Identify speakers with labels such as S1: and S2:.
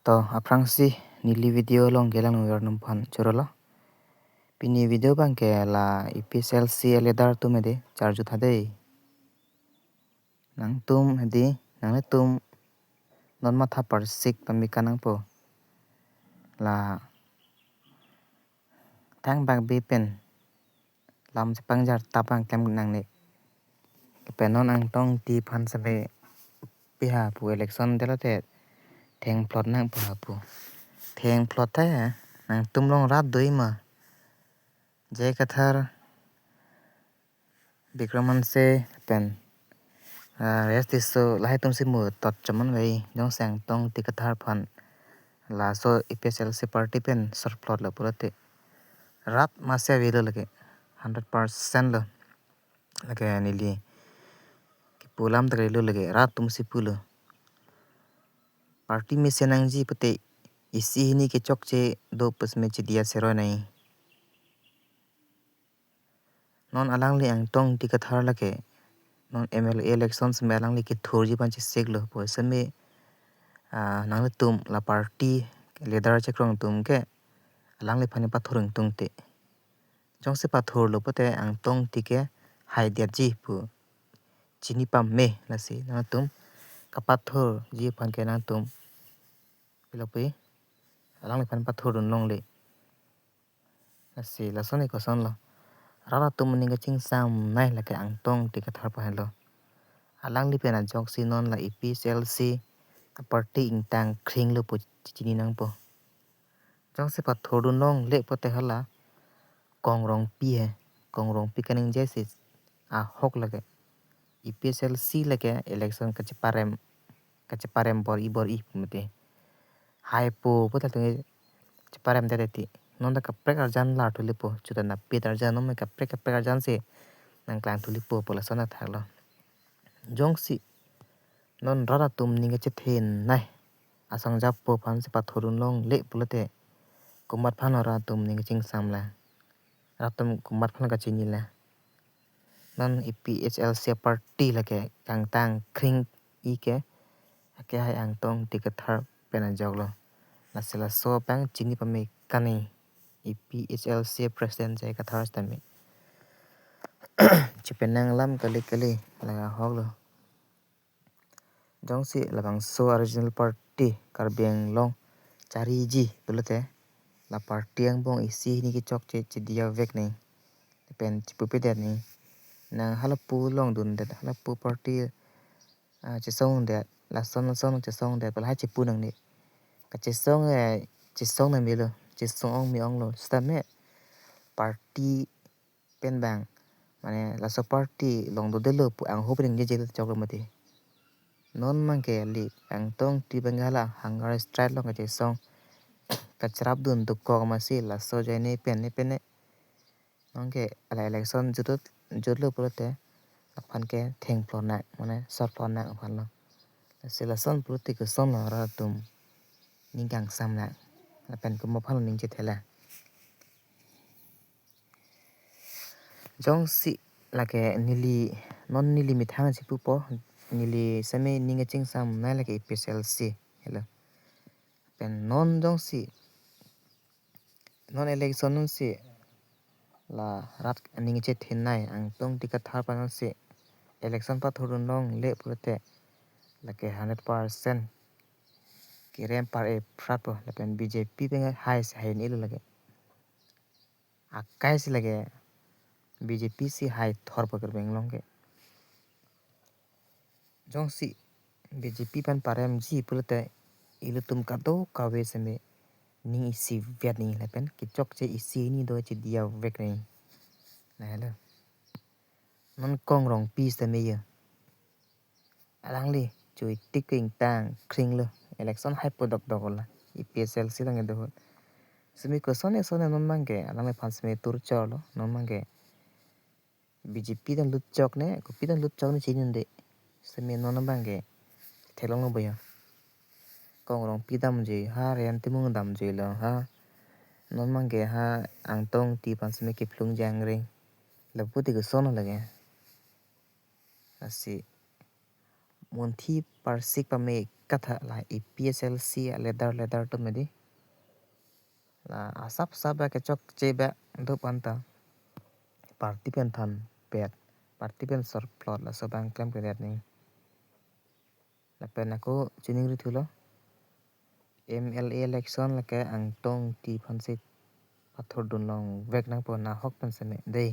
S1: To aprangsi nili video long gelang wer numpan chorolo. Pini video bang ke la IPSLC ledar tu mede charju thade. Nang tum hedi nang tum non matha par sik pamikanang po. La tang bang bi pen lam sepang jar tapang kem nang ne. Penon ang tong ti phan sabe piha pu election delate theng plot nang pa pu. Theng plot ta nang tum long rat doi ma. Jai kathar Bikraman se pen resti so lai tum si mu tot chaman wei jong sang tong ti kathar phan la so IPSLC party pen sar plot la purate rat ma se vi lage 100% la lage nili ki pulam tare lo lage rat tum si pulo party में से नंग जी पते इसी ही के चौक चे दो पस में चिदिया सेरो नहीं non alang li ang tong ti kathar lake non MLA elections me alang li ki thor ji pan chi seglo po same nang tum la party leader che krong tum ke alang li phane pathorung tung te jong se pathor lo pote ang tong ti ke hai dia ji pu chini pam me la si na tum ka pathor ji phan ke na tum pilo pe alang li phan pathor long le la si la son ko son lo rara tum ni ga ching sam nai la ke ang tong ti kathar pa lo alang li pena jok si non la IPSLC party ing tang khring lo po chini nang po jong se pa thorun long le pote hala kongrong pi hai kongrong pi kaning jese hok lage IPSLC lage election ka chaparem bor i mate hai po pota tunge chaparem de ti non da ka prek arjan la thule po chutana petar jan no me ka prek arjan se nang klang thuli po pola sana thaklo jong si non rara tum ni ga che then nai asang jap po phan se pa thorun long le pulate kumat phan ra tum ni ga ching samla ratum kumat phan ga chini la non IPSLC party lake kang tang khring I ke ake hai ang tong ti ka thar pena joglo la sela so pang chini pa me kani IPSLC president jai ka thar stami chipenang lam kali la hoglo jong si labang so original party karbeng long chari ji bulate la party ang bong isi ni ki chok che chidia vek nei pen chipu pe det ni na halapu long dun det halapu party che song det la son che song det pala chipu nang ni ka che song na mi lo che song mi ong lo stame party pen bang mane la so party long do de lo pu ang hoping je chok lo mate non mang ke li ang tong ti bengala hangar straight long ke song ka charap dun du ko ma si la so je ne pen ne nong ke ala election jutlo purote phan ke theng plon na mane sar plon na phan lo se la son purote ke son ra tum ningang sam na pen ko mo phan ning che thela jong si la ke nili non nili mi thang chi pu po nili same ninga ching sam na la ke IPSLC hello pen non jong si non election non si la rat ning che thin nai ang tong ti ka thar pa se election pa thorun long le purote la ke 100% ke rem par e prat po la pen BJP penga hai ni lo lage akai si lage BJP si hai thor pa beng long ke jong si BJP pan parem ji purote ilutum ka do ka we se me ni si viet ni la pen ki chok che isi ni do che dia vek ni na hello non kong rong pi se me ye alang li chui tiking tang khring lo election hai podok dogola IPSLC lang do semi ko sone non mangke alang me phans me tur cholo non mangke BJP dan lut chok ne ko pi dan lut chok ne chin de semi non mangke thelong no boya kong rong pi dam je ha rem timung dam je lo ha non mangke ha ang tong ti phans me ke phlung jang re la puti ko sono lage asi Monthi parsik pame katha la PSLC leather to medi la asap saba ke chok cheba do panta partipen than pet partipen sor plot la so bang klem kret ni la pen ako chining ri thulo MLA election la ke ang tong ti phansik pathor dun long vek nang po na hok pen sene dei